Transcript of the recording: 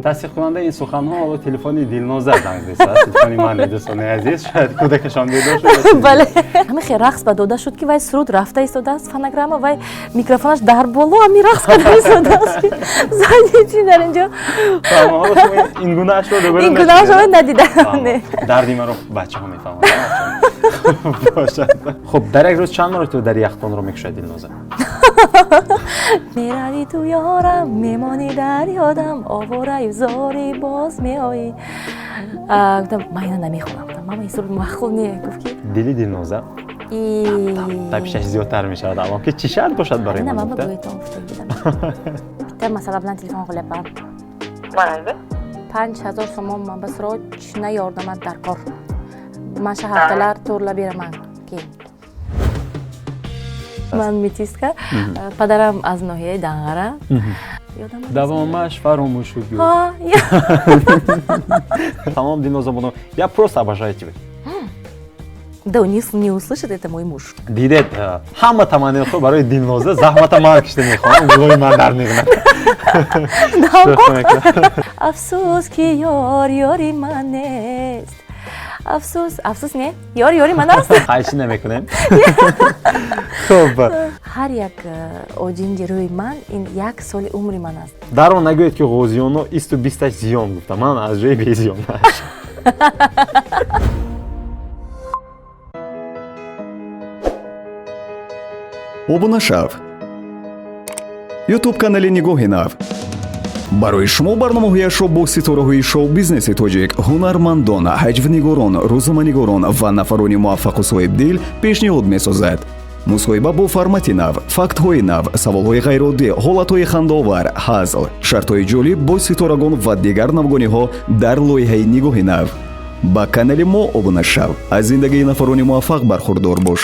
تصدیق این سخن‌ها حالا تلفن دلنوزه زنگ زد. تلفن من دوستان عزیز شاید کودکشان دیده شد. بله. همین خیلی رقص به داده شد که وای سرود رفته ایستاده است فونوگرام وای میکروفونش در بالا می رقص کنه ایستاده است. زنی چی در اینجا؟ حالا شما این گونه شو دوباره این گونه شو ندیدم. دردی من رو بچه‌ها میفهمن. باشه. خب در یک روز چند بار تو در یخچال رو میکشید دلنوزه؟ میروی تو یارم میمانی در یادم آواره زاری باز میایی. گفتم من اینو نمیخونم. ماما این سرود مخول نیه. گفت که دیدی دلنوزه؟ تا پیشش زیادتر میشه اما که چی شرط باشد برای نه ما؟ من بگویتم بیتر مثلا بلند تلفن خاله پر بله 5000 سوم من بس رو چنه یاردمت در کار من هفته‌لر تورلا بیرم که من میتیست که پدرم از ناحیه دنگره دوامش فراموش شد. Tamam Dilnoza bunu я просто обожаю тебя. Да, не услышит, это мой муж. Дидет, hamma tamaniyatı برای Dilnoza zahmata man kishni mehmon, uloy man dar mehmon. Afsus ki yori man nest. Afsus ne? Yori man است. Qaychi nemikunam. Xo'p. Har yak ojinji ro'y man in yak soli umri man است. Даро нагӯед ки ғозиёно 220 зиён гуфта. Ман аз ҷои безиёнаш. обуна шав. ютуб канали Нигоҳи Нав. барои шумо барномаҳояшро бо ситораҳои шоу-бизнеси тоҷик, ҳунармандон, ҳаҷвнигорон, рӯзноманигорон ва нафарони муваффақу соҳибдил пешниҳод месозад. мусоҳиба бо формати нав, фактҳои нав, саволҳои ғайриоддӣ, ҳолатҳои хандаовар, ҳазл, шартҳои ҷолиб бо ситорагон ва дигар навгониҳо дар лоиҳаи Нигоҳи Нав. ба канали мо обуна шав. аз зиндагии нафарони муваффақ бархурдор бош.